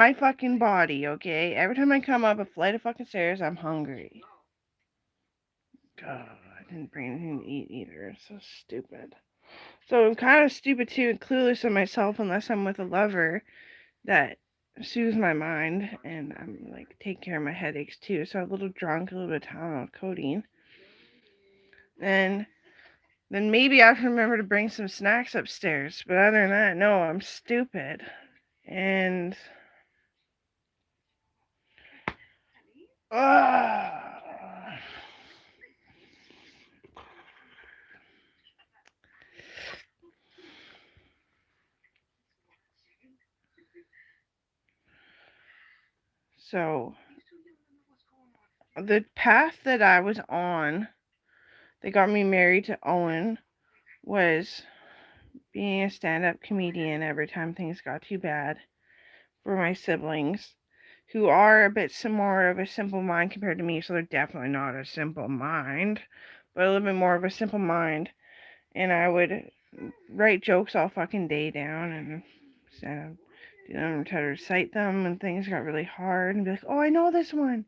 my fucking body, okay? Every time I come up a flight of fucking stairs, I'm hungry. God, I didn't bring anything to eat either. It's so stupid. So I'm kind of stupid too and clueless of myself unless I'm with a lover that soothes my mind and I'm like taking care of my headaches too. So I'm a little drunk, a little bit of Tylenol, codeine. And then maybe I have to remember to bring some snacks upstairs. But other than that, no, I'm stupid. And so the path that I was on that got me married to Owen was being a stand-up comedian every time things got too bad for my siblings, who are a bit more of a simple mind compared to me, so they're definitely not a simple mind, but a little bit more of a simple mind. And I would write jokes all fucking day down and try to recite them when things got really hard and be like, oh, I know this one,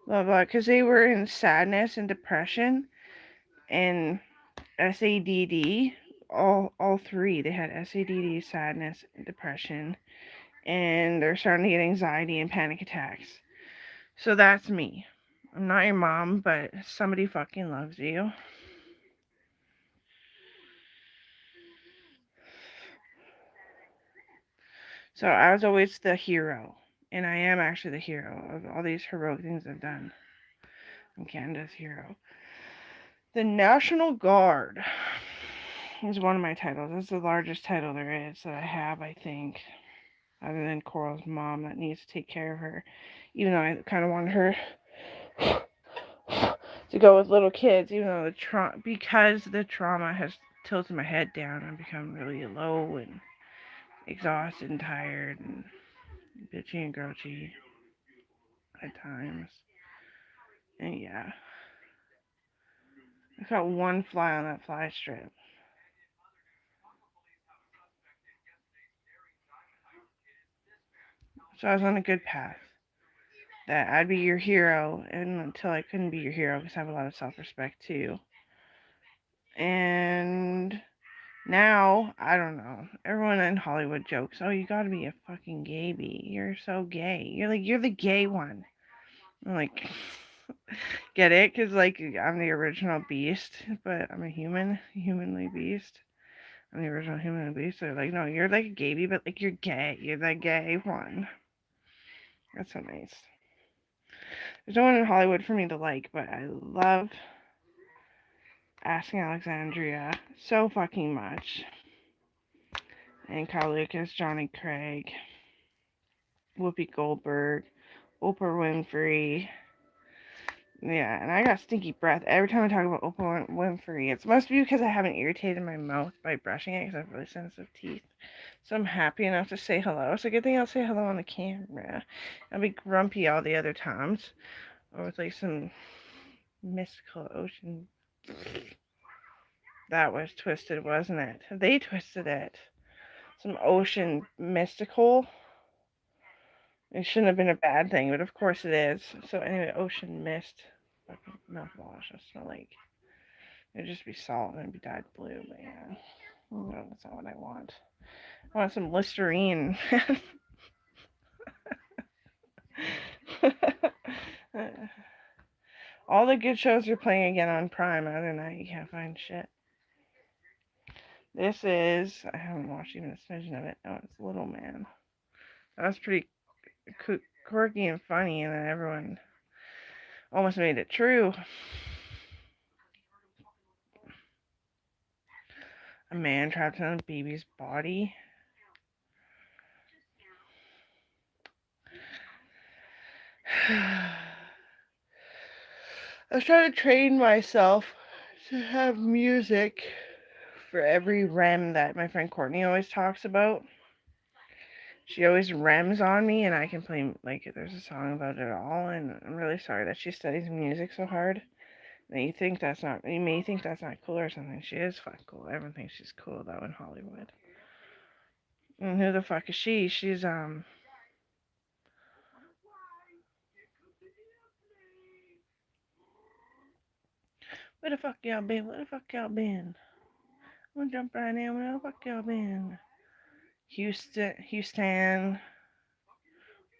blah blah, because they were in sadness and depression and SADD. All three, they had SADD, sadness, and depression, and they're starting to get anxiety and panic attacks. So that's me. I'm not your mom, but somebody fucking loves you. So I was always the hero, and I am actually the hero of all these heroic things I've done. I'm Canada's hero. The National Guard is one of my titles. It's the largest title there is that I have, I think, other than Coral's mom that needs to take care of her. Even though I kind of want her to go with little kids, even though because the trauma has tilted my head down, I've become really low and exhausted and tired and bitchy and grouchy at times. And yeah, I caught one fly on that fly strip. So I was on a good path. That I'd be your hero, and until I couldn't be your hero because I have a lot of self-respect too. And now, I don't know. Everyone in Hollywood jokes, oh, you gotta be a fucking gay bee. You're so gay. You're the gay one. I'm like, get it? Because, like, I'm the original beast, but I'm a humanly beast. I'm the original human beast. So they're like, no, you're like a gay bee, but, like, you're gay. You're the gay one. That's so nice. There's no one in Hollywood for me to like, but I love Asking Alexandria so fucking much. And Kyle Lucas, Johnny Craig, Whoopi Goldberg, Oprah Winfrey. Yeah, and I got stinky breath every time I talk about Oprah Winfrey. It must be because I haven't irritated my mouth by brushing it because I have really sensitive teeth. So I'm happy enough to say hello. So good thing I'll say hello on the camera. I'll be grumpy all the other times. Or with like some mystical ocean. That was twisted, wasn't it? They twisted it. Some ocean mystical. It shouldn't have been a bad thing, but of course it is. So anyway, ocean mist. Fucking mouthwash. I smell like it'd just be salt and it'd be dyed blue, but yeah. No, that's not what I want. I want some Listerine. All the good shows are playing again on Prime. Other than that, you can't find shit. This is, I haven't watched even a smidgen of it. Oh, it's Little Man. That was pretty quirky and funny, and then everyone almost made it true. A man trapped in a baby's body. I was trying to train myself to have music for every REM that my friend Courtney always talks about. She always rems on me, and I can play, like, there's a song about it all, and I'm really sorry that she studies music so hard. And you may think that's not cool or something. She is fucking cool. Everyone thinks she's cool, though, in Hollywood. And who the fuck is she? She's, Where the fuck y'all been? Where the fuck y'all been? I'm gonna jump right in. Where the fuck y'all been? Houston.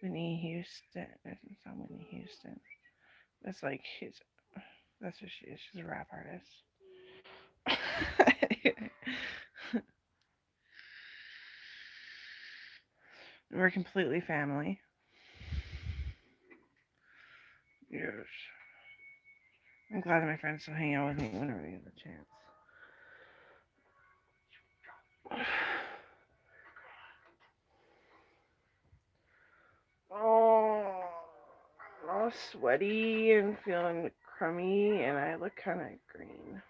Whitney Houston. That's not Whitney Houston. That's like his. That's what she is. She's a rap artist. We're completely family. Yes. I'm glad that my friends still hang out with me whenever they get the chance. Oh, I'm all sweaty and feeling crummy, and I look kind of green.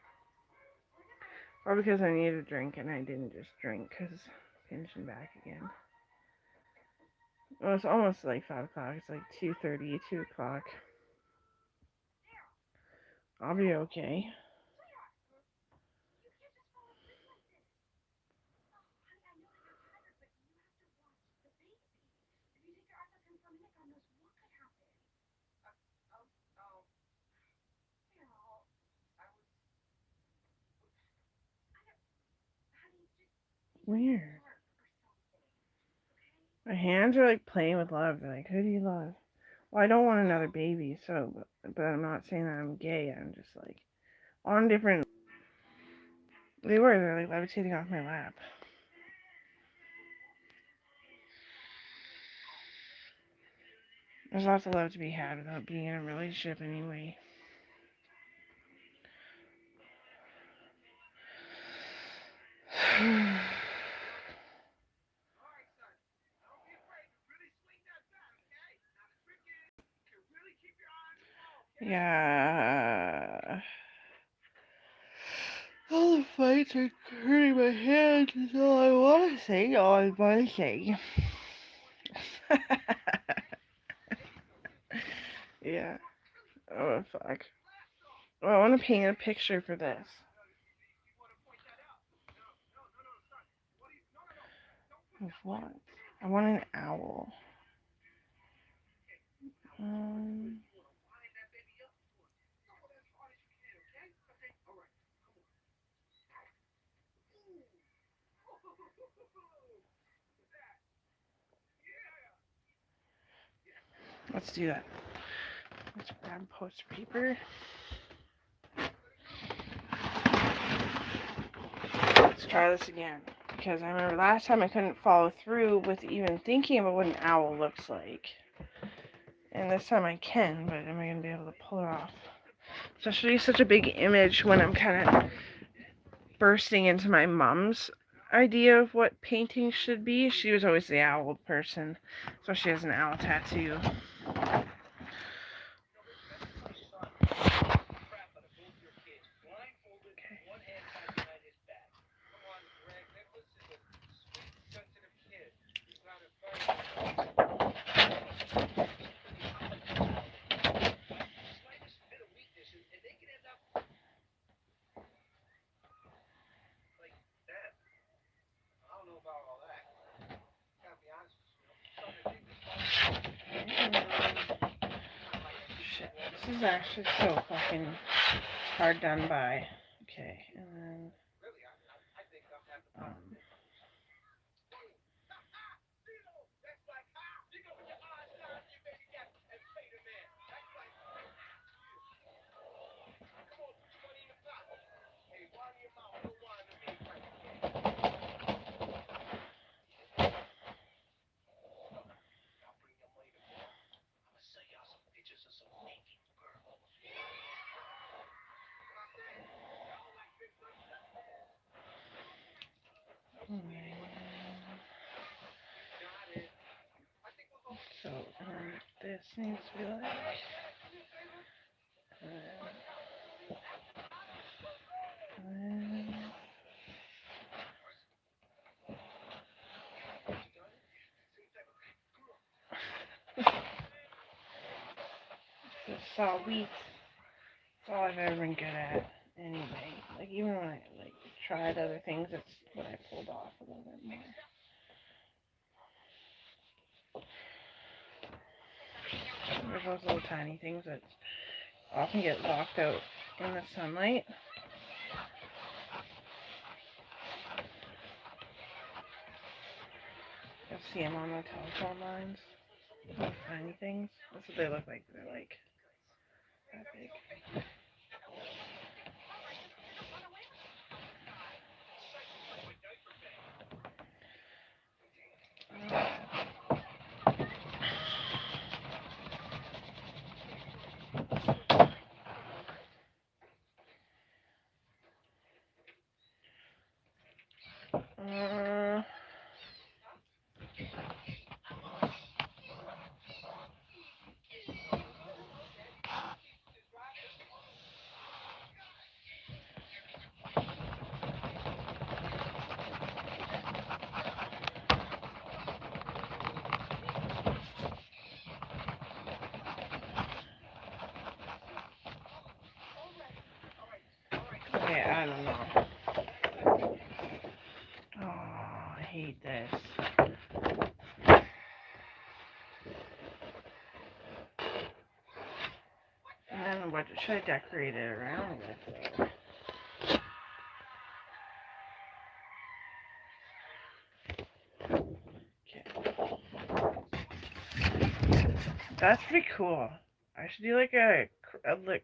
Or because I needed a drink and I didn't just drink because pinching back again. Well, it's almost like 5 o'clock. It's like 2:30, 2 o'clock. I'll be okay. Weird. My hands are like playing with love. They're like, who do you love? Well, I don't want another baby, but I'm not saying that I'm gay. I'm just like, on different. They're like levitating off my lap. There's lots of love to be had without being in a relationship anyway. Yeah. All the fights are hurting my hands is all I want to say. All I want to say. Yeah. Oh, fuck. Well, I want to paint a picture for this. Of what? I want an owl. Um, let's do that. Let's grab poster paper. Let's try this again. Because I remember last time I couldn't follow through with even thinking about what an owl looks like. And this time I can, but am I going to be able to pull it off? Especially such a big image when I'm kind of bursting into my mom's idea of what painting should be. She was always the owl person. So she has an owl tattoo. Shit, this is actually so fucking hard done by. Okay, and then so this needs to be like. It's all wheat. That's all I've ever been good at. Anyway, like even when I like tried other things, that's what I pulled off a little bit more. There's those little tiny things that often get locked out in the sunlight. You'll see them on the telephone lines. Little tiny things. That's what they look like. They're like that big. Okay, I don't know. Oh, I hate this. And then what should I decorate it around with? Okay. That's pretty cool. I should do like a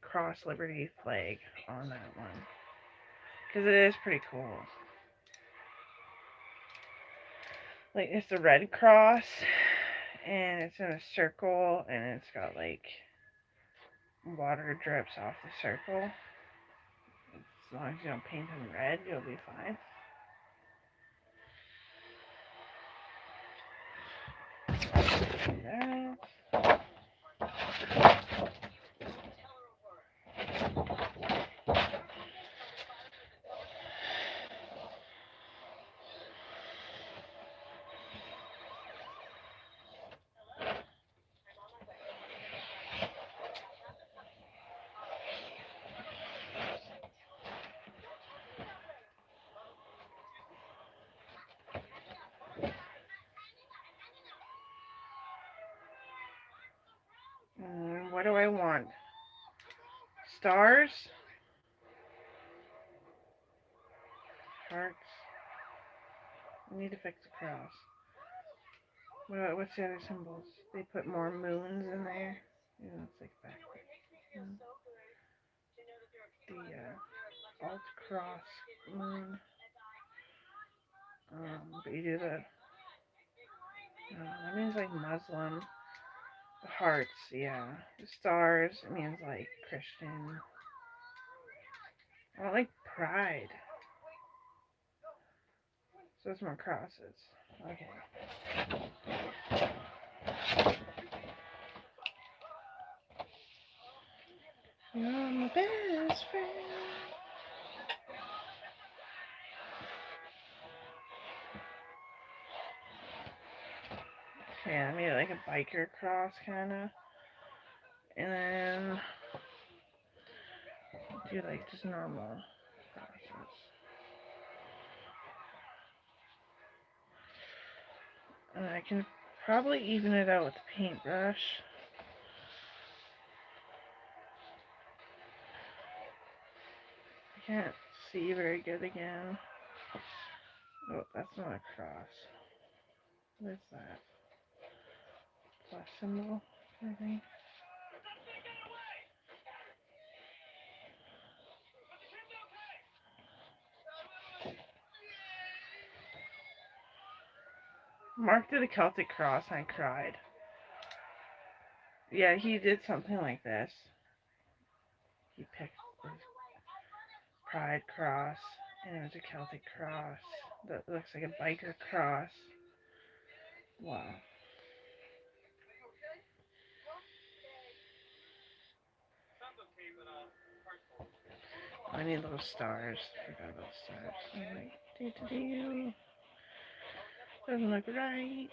cross liberty flag on that one. Because it is pretty cool. Like, it's a red cross, and it's in a circle, and it's got like water drips off the circle. As long as you don't paint them red, you'll be fine. That. What do I want? Stars? Hearts? I need to fix the cross. What's the other symbols? They put more moons in there. Yeah, it's like backwards. The alt cross moon. But you do the. That means like Muslim. The hearts, yeah. The stars, it means like Christian. I don't like pride. So it's more crosses. Okay. You're my best friend. Okay, I made like a biker cross kind of. And then do like just normal crosses. And I can probably even it out with the paintbrush. I can't see very good again. Oh, that's not a cross. What is that? Plus symbol, I think. Mark did a Celtic cross and I cried. Yeah, he did something like this. He picked his pride cross and it was a Celtic cross that looks like a biker cross. Wow. I need little stars. Forgot about stars. I'm like, do. Doesn't look right.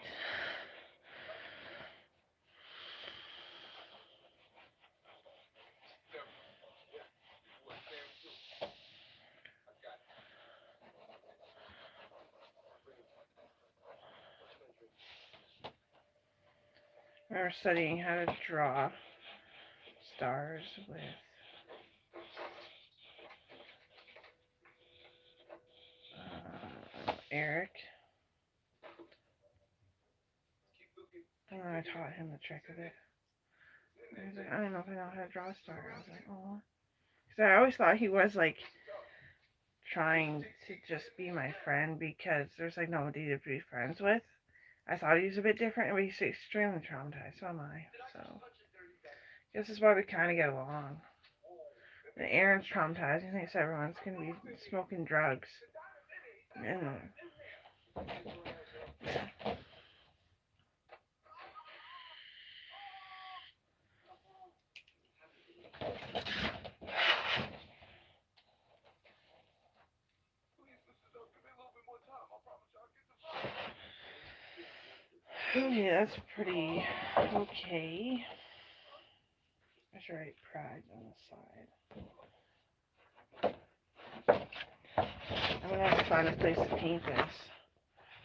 We're studying how to draw stars with Eric. And then I taught him the trick of it. And he's like, I don't know if I know how to draw a star. I was like, oh. Because I always thought he was like trying to just be my friend because there's like nobody to be friends with. I thought he was a bit different, but he's extremely traumatized. So am I. So I guess that's why we kind of get along. And Aaron's traumatized. He thinks everyone's gonna be smoking drugs. And yeah, that's pretty okay. I should write pride on the side. I'm gonna have to find a place to paint this.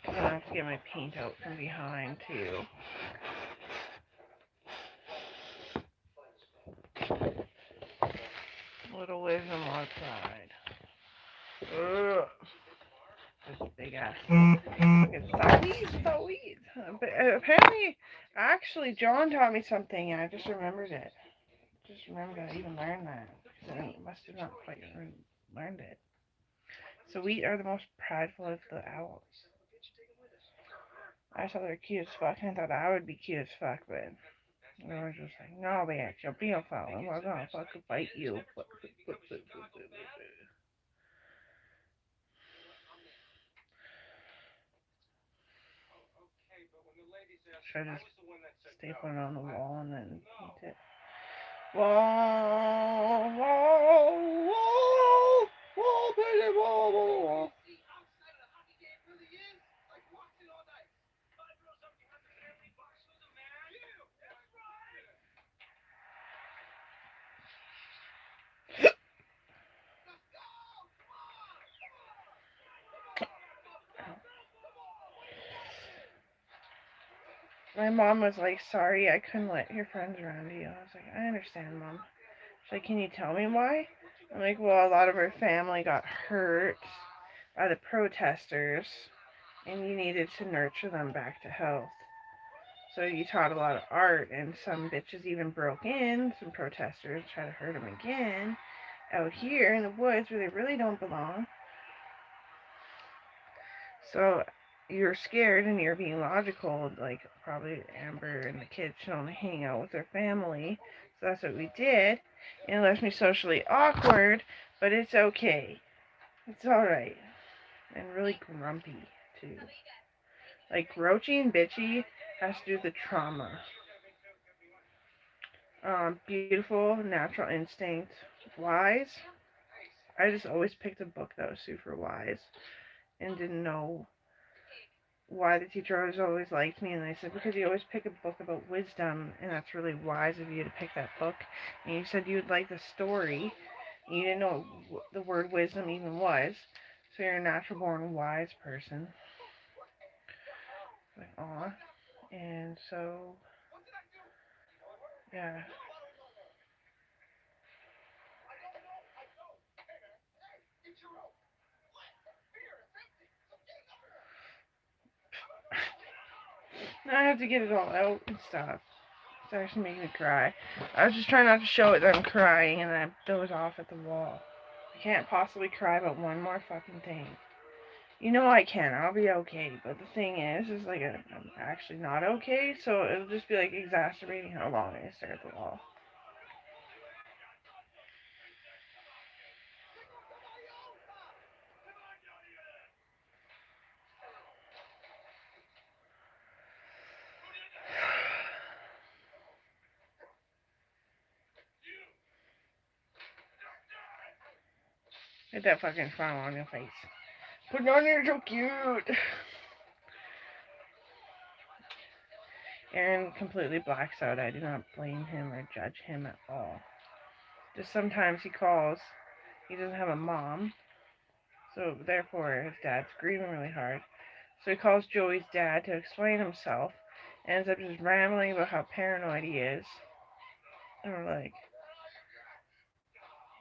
I'm gonna have to get my paint out from behind too. Little wisdom, lot of pride. Ugh. This big ass. It's so weeds. But apparently, actually, John taught me something, and I just remembered it. Just remembered I even learned that. Because I must have not quite learned it. So wheat are the most prideful of the owls. I thought they were cute as fuck, and I thought I would be cute as fuck, but they were just like, no, bitch, you're being foul, and we're gonna fucking fight you. Should I just staple it on the wall and then paint it? Wall, wall, wall, wall, baby, wall, wall, wall. My mom was like, sorry, I couldn't let your friends around you. I was like, I understand, Mom. She's like, can you tell me why? I'm like, well, a lot of her family got hurt by the protesters, and you needed to nurture them back to health. So you taught a lot of art, and some bitches even broke in, some protesters tried to hurt them again, out here in the woods where they really don't belong. So you're scared and you're being logical, like probably Amber and the kids should only hang out with their family. So that's what we did. And it left me socially awkward, but it's okay. It's alright. And really grumpy, too. Like, grouchy and bitchy has to do with the trauma. Beautiful, natural instinct, wise. I just always picked a book that was super wise and didn't know why the teacher always liked me. And I said, because you always pick a book about wisdom, and that's really wise of you to pick that book. And you said you would like the story. And you didn't know what the word wisdom even was. So you're a natural born wise person. Like, aw. And so, yeah. Now I have to get it all out and stuff. It's actually making me cry. I was just trying not to show it that I'm crying, and I doze off at the wall. I can't possibly cry about one more fucking thing. You know I can. I'll be okay. But the thing is like I'm actually not okay. So it'll just be like exacerbating how long I stare at the wall. Get that fucking smile on your face. Put it on, you're so cute. Aaron completely blacks out. I do not blame him or judge him at all. Just sometimes he calls. He doesn't have a mom. So therefore his dad's grieving really hard. So he calls Joey's dad to explain himself. And ends up just rambling about how paranoid he is. And we're like,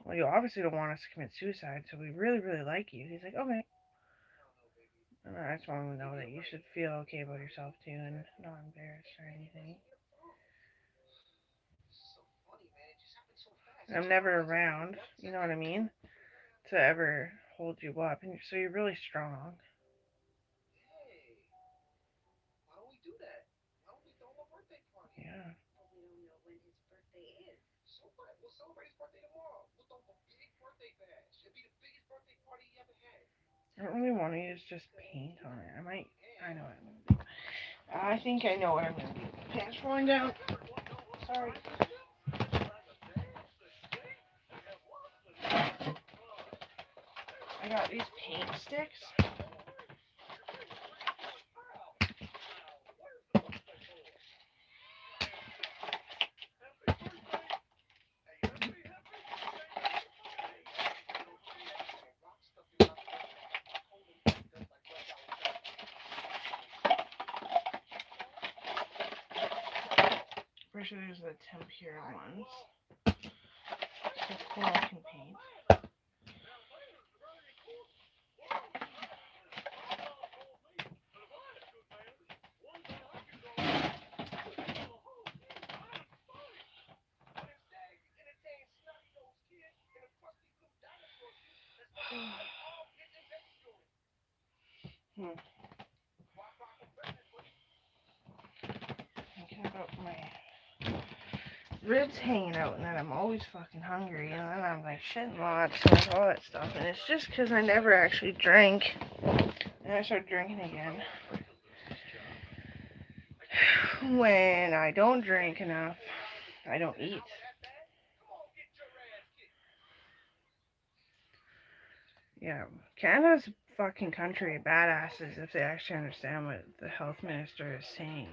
well, you obviously don't want us to commit suicide, so we really, really like you. He's like, okay. And I just want to know that you should feel okay about yourself too and not embarrassed or anything. And I'm never around, you know what I mean, to ever hold you up. And so you're really strong. Yeah. I don't really want to use just paint on it. I know what I'm going to do. I think I know what I'm going to do. Pants falling down. Sorry. I got these paint sticks. Pretty sure there's the tempura ones. So cool I can paint. Thinking about my ribs hanging out and then I'm always fucking hungry and then I'm like shitting lots and all that stuff and it's just because I never actually drank and I started drinking again. When I don't drink enough, I don't eat. Yeah, Canada's a fucking country of badasses if they actually understand what the health minister is saying.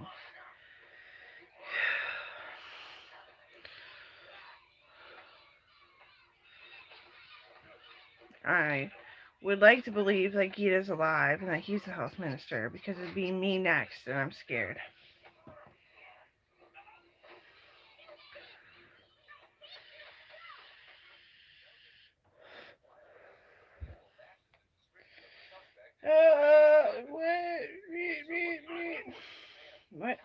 I would like to believe that Gita's alive and that he's the health minister because it'd be me next and I'm scared. What?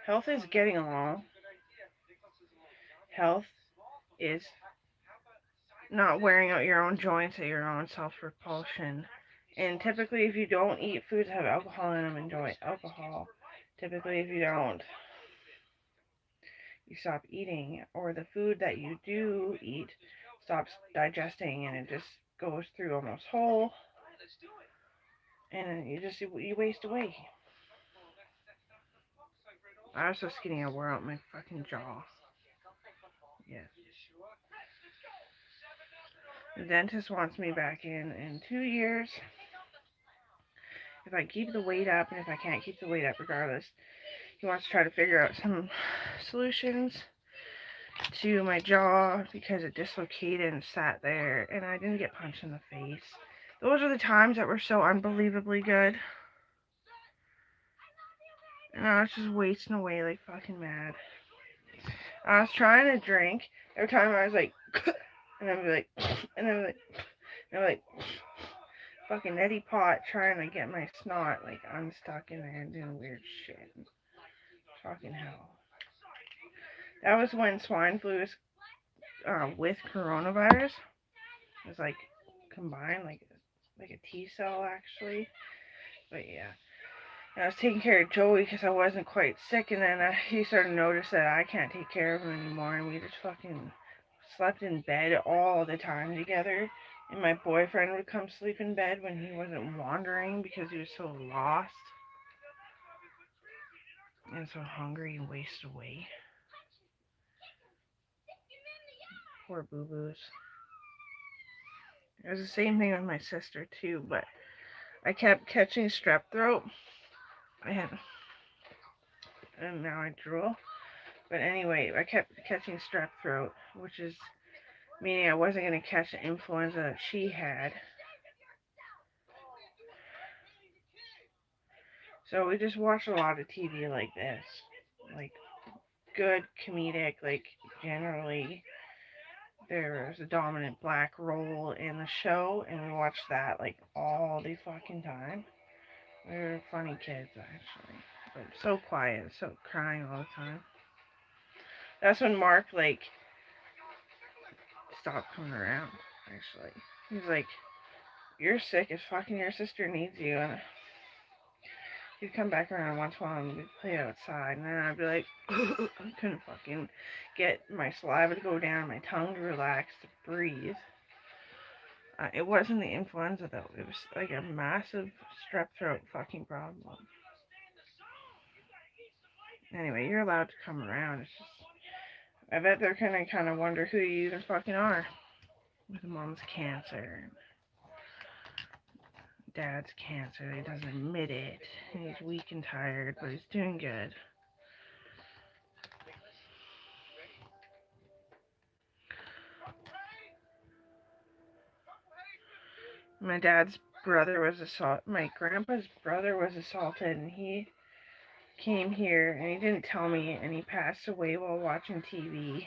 Health is getting along. Health is not wearing out your own joints at your own self-repulsion. And typically, if you don't eat foods that have alcohol in them, enjoy alcohol. Typically, if you don't, you stop eating, or the food that you do eat stops digesting, and it just goes through almost whole, and you waste away. I was so skinny I wore out my fucking jaw. Yeah. The dentist wants me back in 2 years. If I keep the weight up, and if I can't keep the weight up regardless, he wants to try to figure out some solutions to my jaw because it dislocated and sat there, and I didn't get punched in the face. Those are the times that were so unbelievably good. And I was just wasting away like fucking mad. I was trying to drink. Every time I was like, and I'd be like, and I'd be like, and I'm like, fucking neti pot trying to get my snot like unstuck in there and doing weird shit. Fucking hell. That was when swine flu was with coronavirus. It was like combined, like a T cell actually. But yeah. And I was taking care of Joey because I wasn't quite sick, and then he started to notice that I can't take care of him anymore, and we just fucking slept in bed all the time together. And my boyfriend would come sleep in bed when he wasn't wandering because he was so lost and so hungry and wasted away. Poor boo-boos. It was the same thing with my sister too, but I kept catching strep throat. And now I drool. But anyway, I kept catching strep throat, which is meaning I wasn't going to catch the influenza that she had. So we just watched a lot of TV like this. Like good comedic, like, generally there was a dominant black role in the show, and we watched that, like, all the fucking time. We were funny kids, actually. But so quiet, so crying all the time. That's when Mark, like, stopped coming around, actually. He's like, you're sick as fucking, your sister needs you. And he'd come back around once in a while and we'd play outside. And then I'd be like, I couldn't fucking get my saliva to go down, my tongue to relax, to breathe. It wasn't the influenza, though. It was like a massive strep throat fucking problem. Anyway, you're allowed to come around. It's just, I bet they're gonna kind of wonder who you even fucking are. With mom's cancer, dad's cancer. He doesn't admit it. And he's weak and tired, but he's doing good. My dad's brother was assaulted. My grandpa's brother was assaulted, and he came here, and he didn't tell me, and he passed away while watching TV.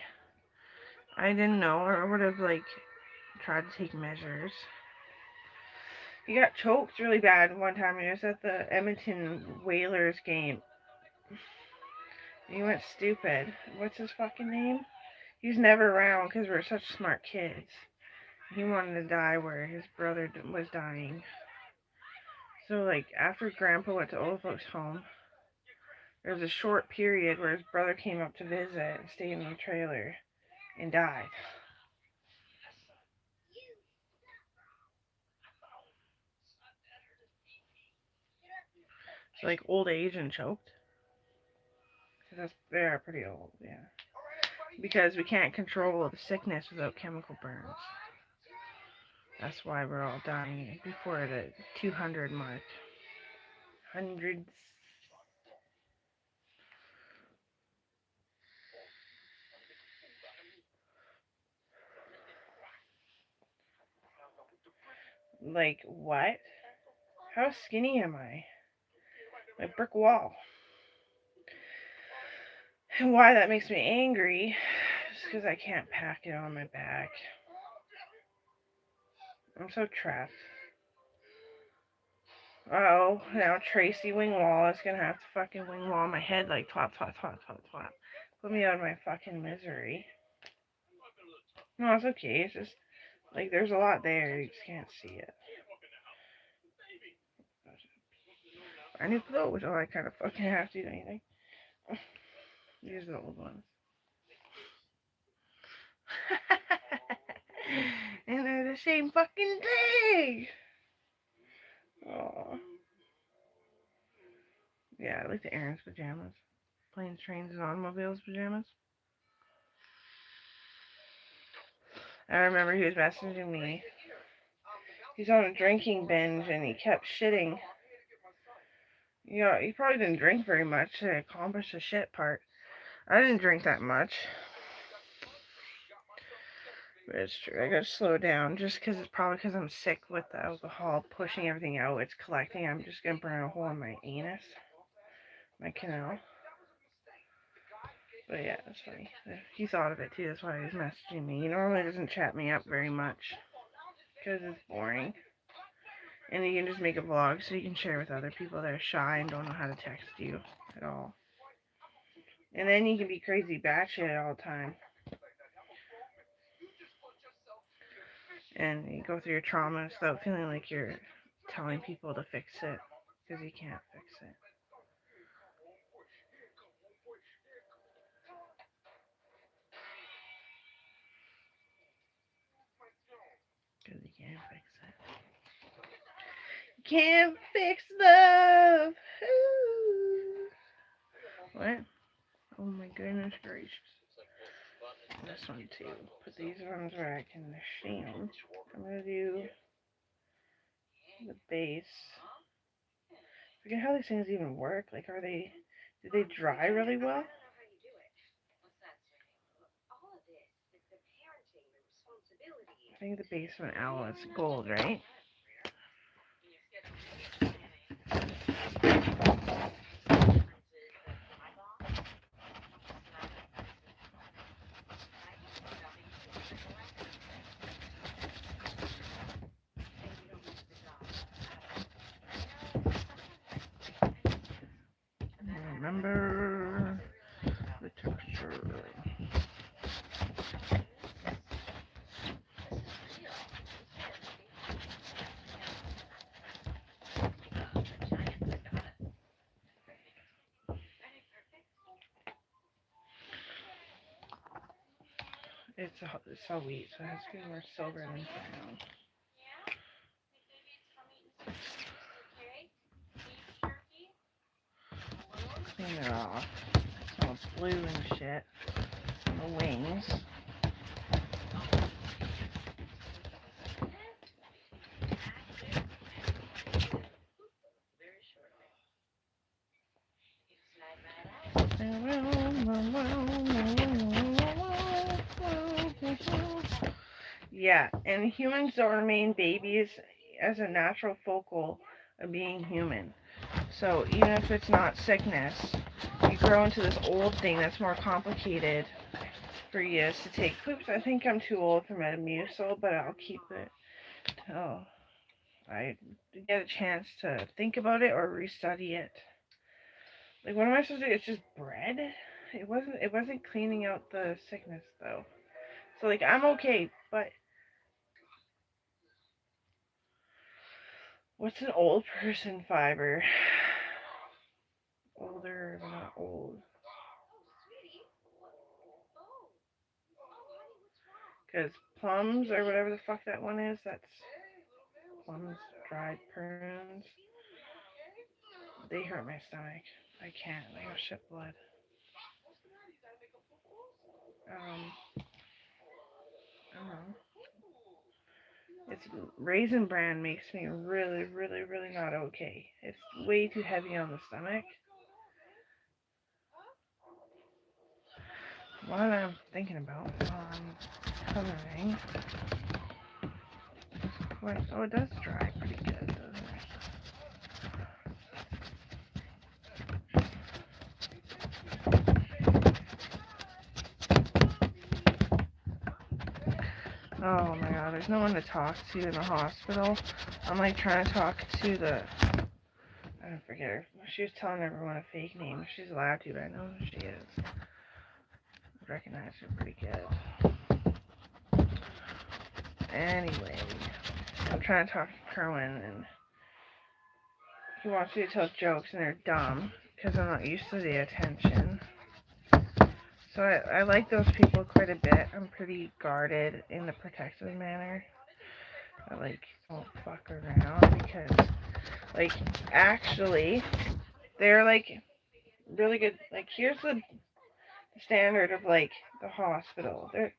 I didn't know, or I would have, like, tried to take measures. He got choked really bad one time. He was at the Edmonton Whalers game. He went stupid. What's his fucking name? He was never around because we're such smart kids. He wanted to die where his brother was dying. So, like, after Grandpa went to old folks' home, there was a short period where his brother came up to visit and stayed in the trailer and died. So, like, old age and choked. They are pretty old, yeah. Because we can't control the sickness without chemical burns. That's why we're all dying before the 200 mark. Hundreds. Like, what? How skinny am I? Like, brick wall. And why that makes me angry is because I can't pack it on my back. I'm so trapped. Oh, now Tracy Wingwall is gonna have to fucking wingwall my head like twat, twat, twat, twat, twat. Put me out of my fucking misery. No, it's okay. It's just, like, there's a lot there. You just can't see it. I need clothes. Oh, I kind of fucking have to do anything. These are the old ones. And they're the same fucking thing. Oh. Yeah, I like the Aaron's pajamas. Planes, trains, and automobiles pajamas. I remember he was messaging me. He's on a drinking binge and he kept shitting. You know, he probably didn't drink very much to accomplish the shit part. I didn't drink that much. But it's true. I gotta slow down just because it's probably because I'm sick with the alcohol pushing everything out. It's collecting. I'm just gonna burn a hole in my anus, my canal. But yeah, that's funny. He thought of it too. That's why he's messaging me. He normally doesn't chat me up very much because it's boring. And you can just make a vlog so you can share with other people that are shy and don't know how to text you at all. And then you can be crazy batshit all the time. And you go through your traumas without feeling like you're telling people to fix it. Because you can't fix it. Because you can't fix it. Can't fix love. Ooh. What? Oh my goodness gracious. This one too. Put these ones where I can see them. I'm going to do the base. I forget how these things even work. Like, do they dry really well? I think the base of an owl is gold, right? remember the texture. It's a wheat, so it has to be more silver than brown. Clean it off. It's all blue and shit. The wings. Yeah, and humans don't remain babies as a natural focal of being human. So even if it's not sickness, you grow into this old thing that's more complicated for years to take. Oops, I think I'm too old for Metamucil, but I'll keep it till I get a chance to think about it or restudy it. Like, what am I supposed to do? It's just bread? It wasn't cleaning out the sickness though. So like I'm okay, but what's an old person fiber? Older, but not old. Because plums or whatever the fuck that one is, that's plums, dried prunes. They hurt my stomach. I can't. I got shit blood. I don't know. It's raisin bran makes me really, really, really not okay. It's way too heavy on the stomach. What I'm thinking about coloring. Oh, it does dry pretty good, doesn't it? Oh my god, there's no one to talk to in the hospital. I'm like trying to talk to I don't forget her. She was telling everyone a fake name. She's allowed to, but I know who she is. I recognize her pretty good. Anyway, I'm trying to talk to Kerwin, and he wants me to tell jokes, and they're dumb, because I'm not used to the attention. So I like those people quite a bit. I'm pretty guarded in a protective manner. I like don't fuck around because like actually they're like really good. Like here's the standard of like the hospital. They're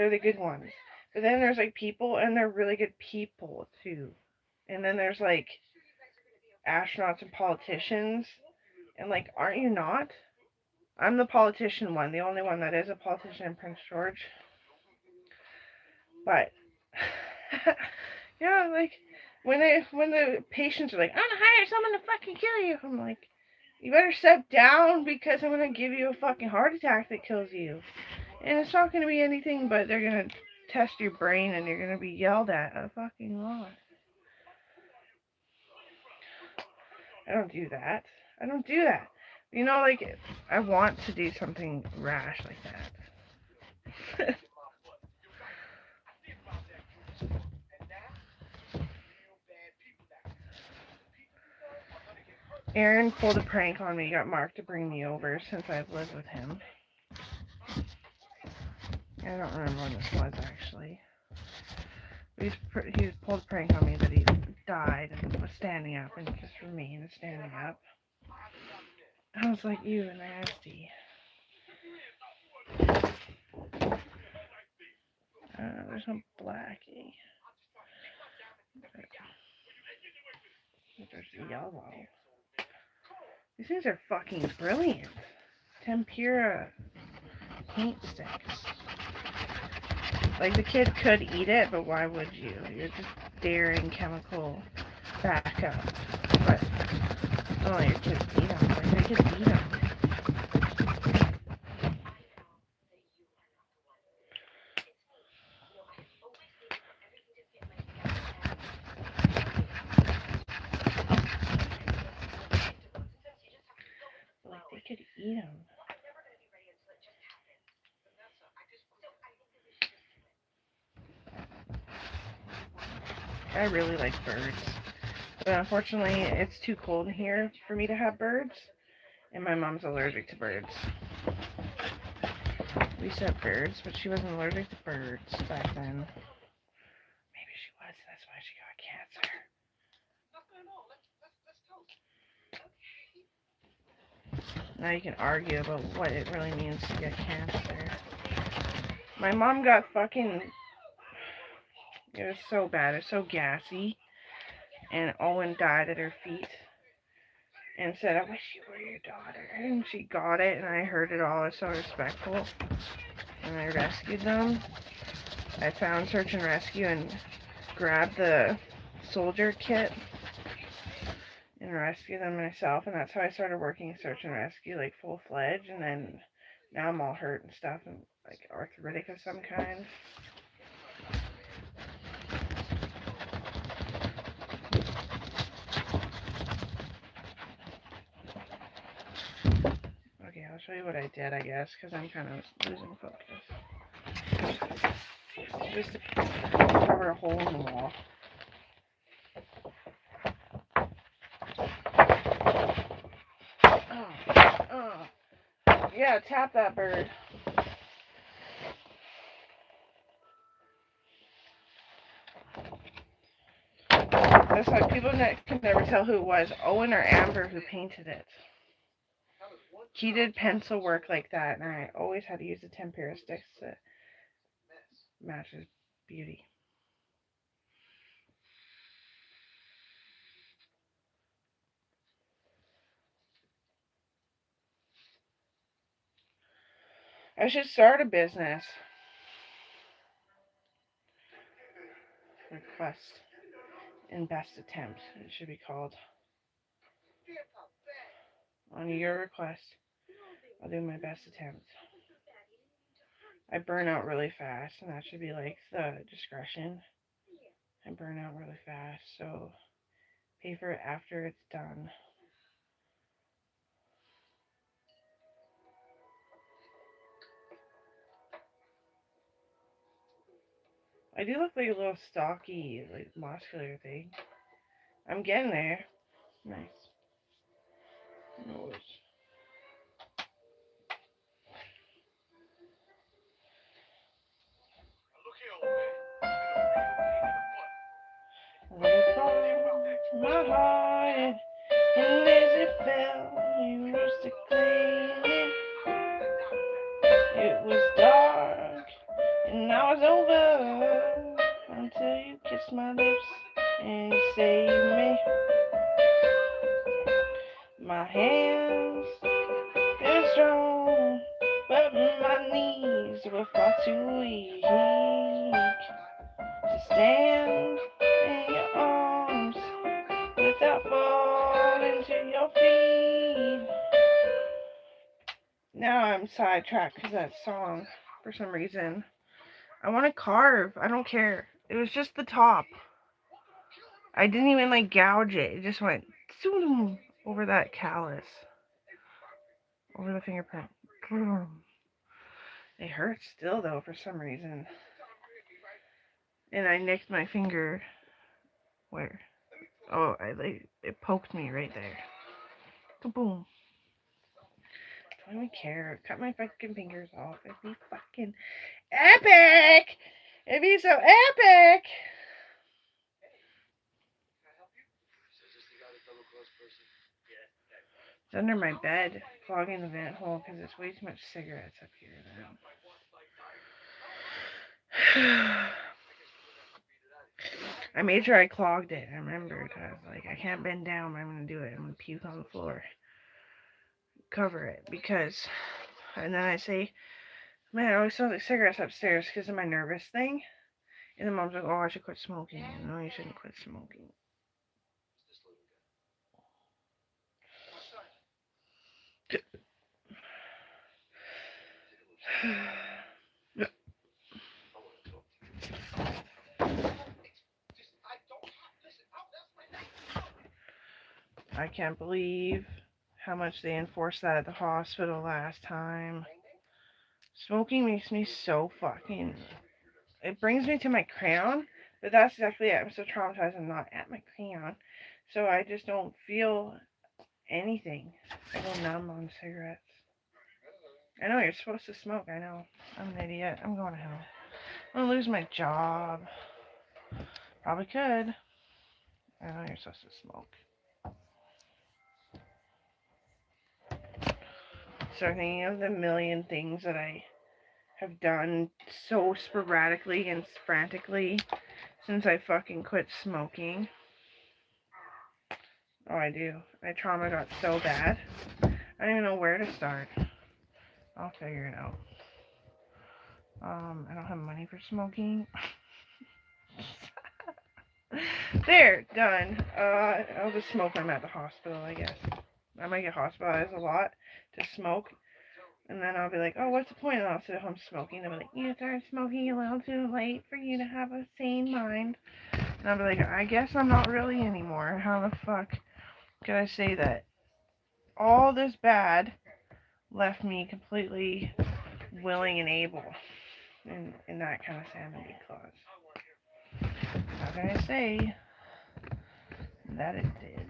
the good ones. But then there's like people and they're really good people too. And then there's like astronauts and politicians. And like aren't you not? I'm the politician one, the only one that is a politician in Prince George. But yeah, like when the patients are like, I'm gonna hire someone to fucking kill you, I'm like, you better step down because I'm gonna give you a fucking heart attack that kills you. And it's not gonna be anything but they're gonna test your brain and you're gonna be yelled at a fucking lot. I don't do that. I don't do that. You know, like I want to do something rash like that. Aaron pulled a prank on me, got Mark to bring me over since I've lived with him. I don't remember when this was actually. He's pulled a prank on me that he died and was standing up and just remained standing up. I was like, you nasty. There's no blackie. There's yellow. These things are fucking brilliant. Tempura paint sticks. Like the kid could eat it, but why would you? You're just daring chemical backup. But don't let your kids eat them. Like they could eat them. Like they eat them. I really like birds. But unfortunately, it's too cold here for me to have birds. And my mom's allergic to birds. We used to have birds, but she wasn't allergic to birds back then. Maybe she was. That's why she got cancer. Now you can argue about what it really means to get cancer. My mom got fucking... It was so bad. It was so gassy. And Owen died at her feet. And said, I wish you were your daughter. And she got it, and I heard it all. I was so respectful. And I rescued them. I found search and rescue and grabbed the soldier kit and rescue them myself, and that's how I started working search and rescue, like full-fledged. And then now I'm all hurt and stuff, and like arthritic of some kind. Okay, I'll show you what I did, I guess, because I'm kind of losing focus. Just to cover a hole in the wall. Yeah, tap that bird. That's why people can never tell who it was, Owen or Amber, who painted it. He did pencil work like that, and I always had to use the tempera sticks to match his beauty. I should start a business. Request and best attempt, it should be called. On your request, I'll do my best attempt. I burn out really fast, and that should be like the discretion. I burn out really fast, so pay for it after it's done. I do look like a little stocky, like muscular thing. I'm getting there. Nice. Nose. My heart, and as it fell, you used to claim it was dark, and now it's over, until you kiss my lips and you save me. My hands feel strong, but my knees were far too weak to stand in your arms without falling to your feet. Now I'm sidetracked because that song, for some reason. I want to carve. I don't care. It was just the top. I didn't even like gouge it. It just went over that callus. Over the fingerprint. It hurts still though for some reason. And I nicked my finger. Where? Oh, it poked me right there. Kaboom. I don't even care. Cut my fucking fingers off. It'd be fucking epic. It'd be so epic. It's under my bed, clogging the vent hole because there's way too much cigarettes up here now. I made sure I clogged it. I remembered. I was like, I can't bend down. I'm going to do it. I'm going to puke on the floor. Cover it because... And then I say, man, I always smell like cigarettes upstairs because of my nervous thing. And the mom's like, oh, I should quit smoking. No, you shouldn't quit smoking. I can't believe how much they enforced that at the hospital last time. Smoking makes me so fucking... It brings me to my crayon, but that's exactly it. I'm so traumatized I'm not at my crayon. So I just don't feel anything. I go numb on cigarettes. I know you're supposed to smoke. I know. I'm an idiot. I'm going to hell. I'm gonna lose my job. Probably could. I know you're supposed to smoke. Start thinking of the million things that I have done so sporadically and frantically since I fucking quit smoking. Oh, I do. My trauma got so bad. I don't even know where to start. I'll figure it out. I don't have money for smoking. There, done. I'll just smoke when I'm at the hospital, I guess. I might get hospitalized a lot to smoke. And then I'll be like, oh, what's the point? And I'll sit at home smoking. They'll be like, you started smoking a little too late for you to have a sane mind. And I'll be like, I guess I'm not really anymore. How the fuck could I say that all this bad left me completely willing and able in that kind of sanity clause? How can I say that it did?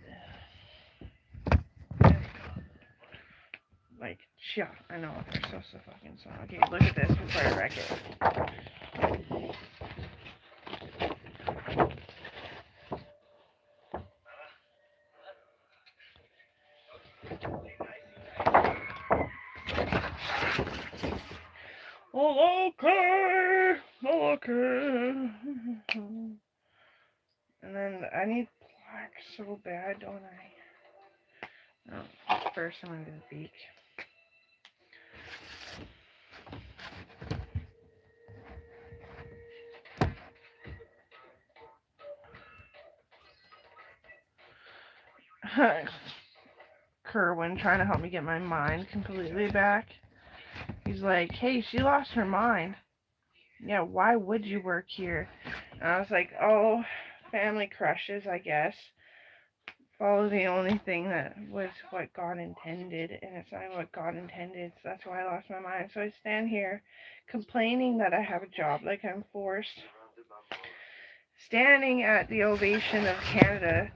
Like, yeah, I know, they're supposed to fucking song. Okay, look at this before I wreck it. Okay, okay. And then I need black so bad, don't I? Oh, first I'm gonna do the beak. Kerwin trying to help me get my mind completely back. He's like, hey, she lost her mind. Yeah, why would you work here? And I was like, oh, family crushes, I guess. Follow the only thing that was what God intended, and it's not what God intended, so that's why I lost my mind. So I stand here complaining that I have a job like I'm forced, standing at the ovation of Canada,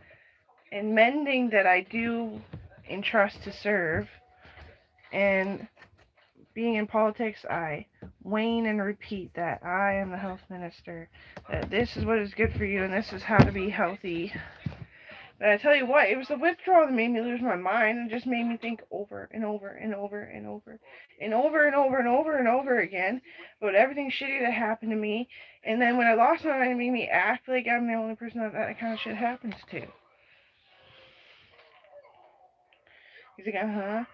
and mending that I do entrust to serve, and being in politics, I wane and repeat that I am the health minister, that this is what is good for you, and this is how to be healthy. But I tell you what, it was the withdrawal that made me lose my mind and just made me think over and over and over and over and over and over and over and over again about everything shitty that happened to me. And then when I lost my mind, it made me act like I'm the only person that kind of shit happens to. He's like, uh-huh.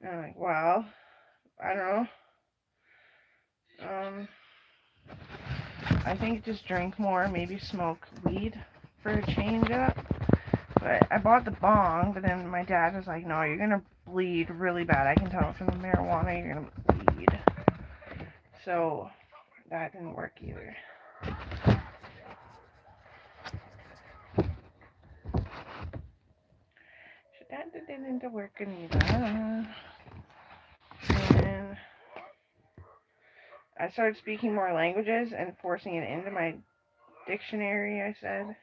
And I'm like, well, I don't know. I think just drink more, maybe smoke weed for a change up. But I bought the bong, but then my dad was like, no, you're going to bleed really bad. I can tell from the marijuana you're going to bleed. So that didn't work either. So that didn't work either. And I started speaking more languages and forcing it into my dictionary, I said.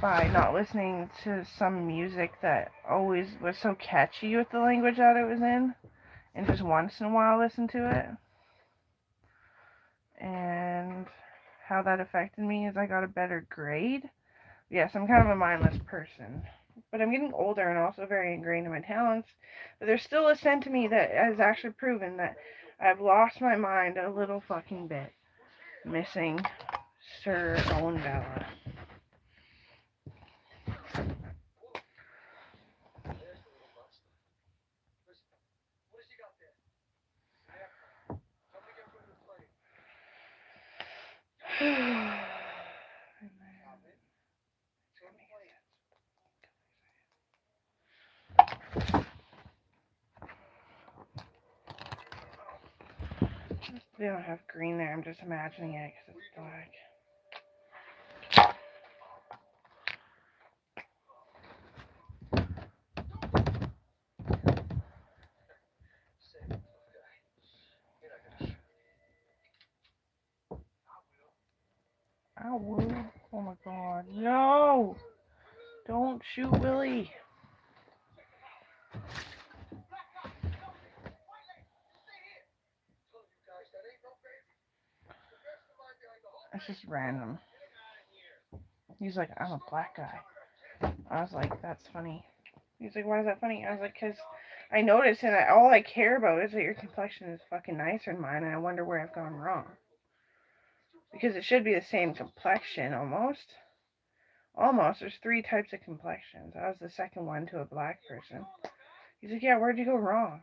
By not listening to some music that always was so catchy with the language that it was in, and just once in a while listen to it. And how that affected me is I got a better grade. Yes, I'm kind of a mindless person, but I'm getting older and also very ingrained in my talents. But there's still a scent to me that has actually proven that I've lost my mind a little fucking bit, missing Sir Owen Bella. They don't have green there. I'm just imagining it because it's black. How rude. Oh my god. No! Don't shoot Willie. It's just random. He's like, I'm a black guy. I was like, that's funny. He's like, why is that funny? I was like, because I noticed and all I care about is that your complexion is fucking nicer than mine, and I wonder where I've gone wrong. Because it should be the same complexion, almost. Almost. There's 3 types of complexions. I was the second one to a black person. He's like, yeah, where'd you go wrong?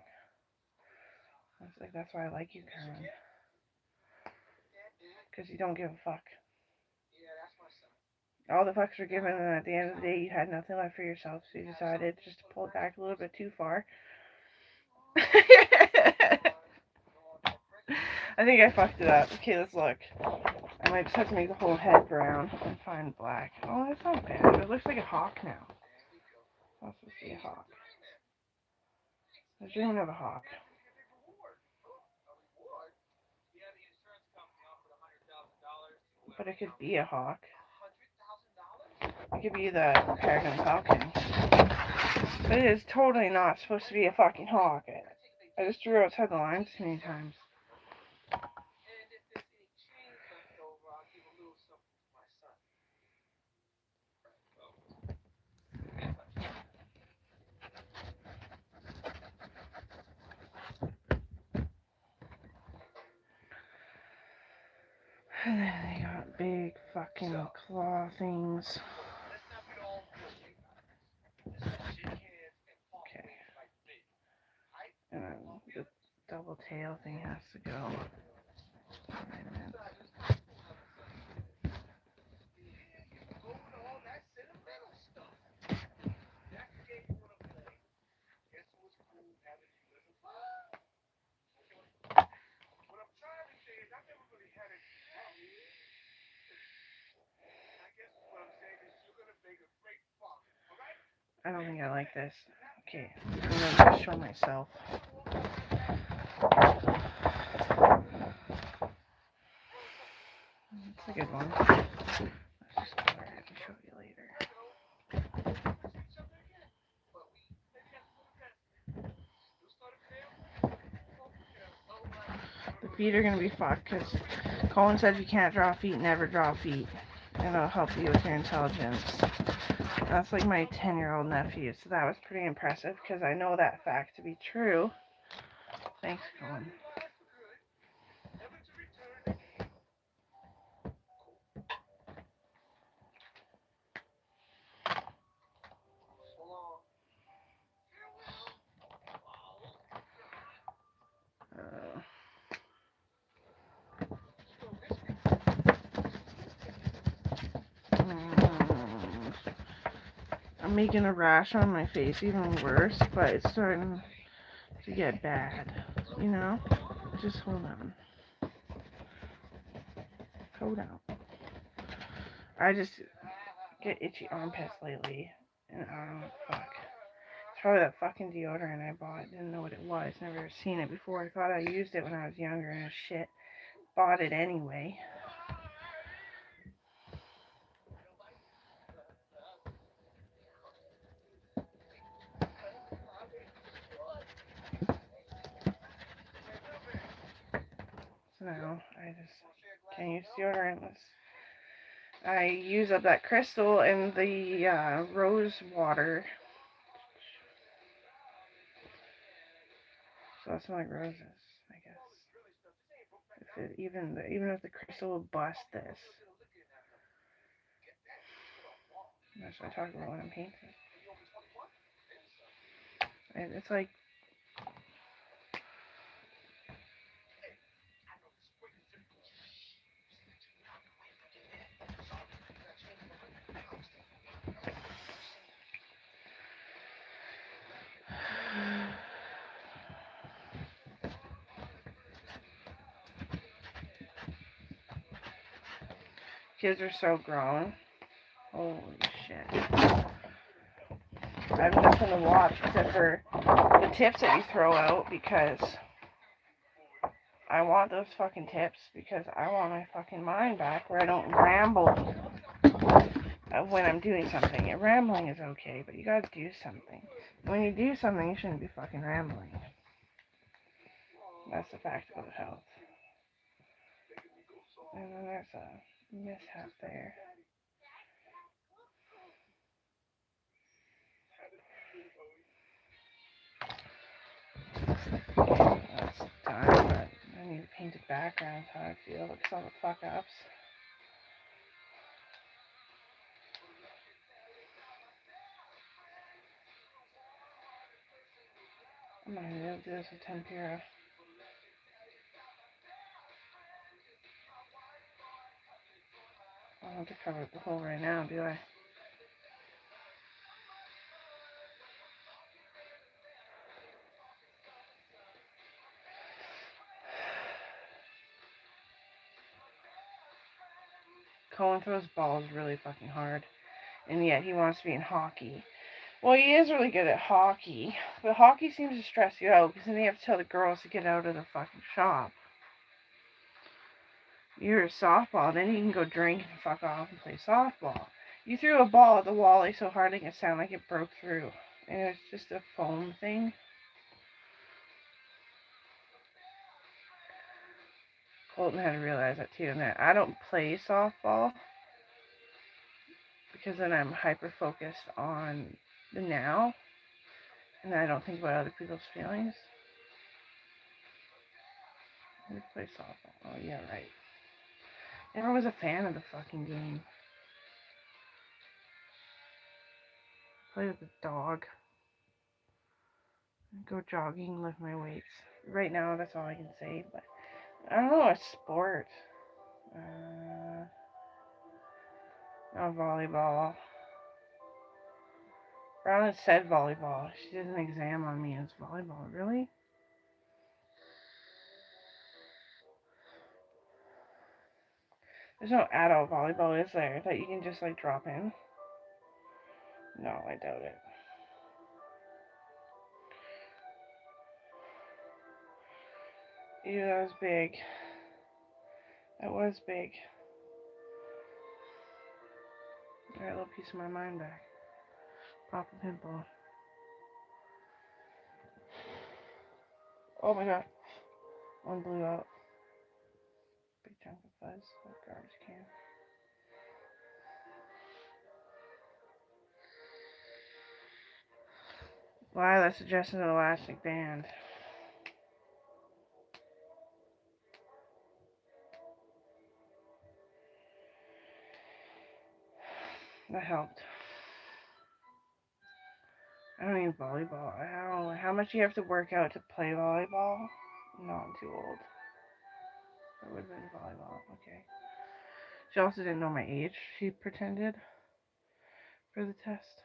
I was like, that's why I like you, Carmen. Because you don't give a fuck. All the fucks were given, and at the end of the day, you had nothing left for yourself, so you decided just to pull it back a little bit too far. I think I fucked it up. Okay, let's look. I might just have to make the whole head brown and find black. Oh, that's not bad. It looks like a hawk now. That's supposed to be a hawk. I was dreaming of a hawk. But it could be a hawk. It could be the Peregrine Falcon. But it is totally not supposed to be a fucking hawk. I just drew outside the lines too many times. And then they got big fucking claw things. Okay. And then the double tail thing has to go. I don't think I like this. Okay, I'm gonna just show myself. It's a good one. Let's just color it and show you later. The feet are gonna be fucked because Colin said if you can't draw feet, never draw feet. And it'll help you with your intelligence. That's like my 10-year-old nephew, so that was pretty impressive because I know that fact to be true. Thanks, Colin. I'm making a rash on my face even worse, but it's starting to get bad, you know? Just hold on. Hold on. I just get itchy armpits lately, and I don't know, fuck. It's probably that fucking deodorant I bought. Didn't know what it was. Never seen it before. I thought I used it when I was younger, and shit. Bought it anyway. So now I just can't use deodorant. I use up that crystal and the rose water. So that's like roses, I guess. Even if the crystal will bust this. That's what I talk about when I'm painting. It's like kids are so grown. Holy shit. I have nothing to watch except for the tips that you throw out because I want those fucking tips because I want my fucking mind back where I don't ramble when I'm doing something. And rambling is okay, but you gotta do something. When you do something, you shouldn't be fucking rambling. That's the fact about health. And then there's a mishap there. That's done, but I need a painted background, how I feel. Look at all the fuck ups. I'm not gonna be able to do this with tempura. I don't have to cover the hole right now, do I? Colin throws balls really fucking hard, and yet he wants to be in hockey. Well, he is really good at hockey, but hockey seems to stress you out because then you have to tell the girls to get out of the fucking shop. You're a softball, then you can go drink and fuck off and play softball. You threw a ball at the wall so hard it can sound like it broke through, and it was just a foam thing. Colton had to realize that too, and that I don't play softball because then I'm hyper focused on the now, and I don't think about other people's feelings. I play softball. Oh yeah, right. Never was a fan of the fucking game. Play with the dog. Go jogging, lift my weights. Right now, that's all I can say. But I don't know a sport. Volleyball. Brown had said volleyball. She did an exam on me as volleyball. Really? There's no adult volleyball, is there? That you can just like drop in? No, I doubt it. Ew, that was big. That was big. Got a little piece of my mind back. Pop a pimple. Oh my god. One blew out. Big chunk of fuzz. That garbage can. Lila suggested an elastic band. That helped. I don't need volleyball. How much do you have to work out to play volleyball? No, I'm too old. That would have been volleyball. Okay. She also didn't know my age. She pretended for the test.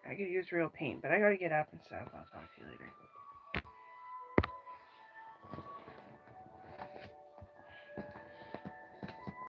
I could use real paint, but I gotta get up and stuff. I'll talk to you later.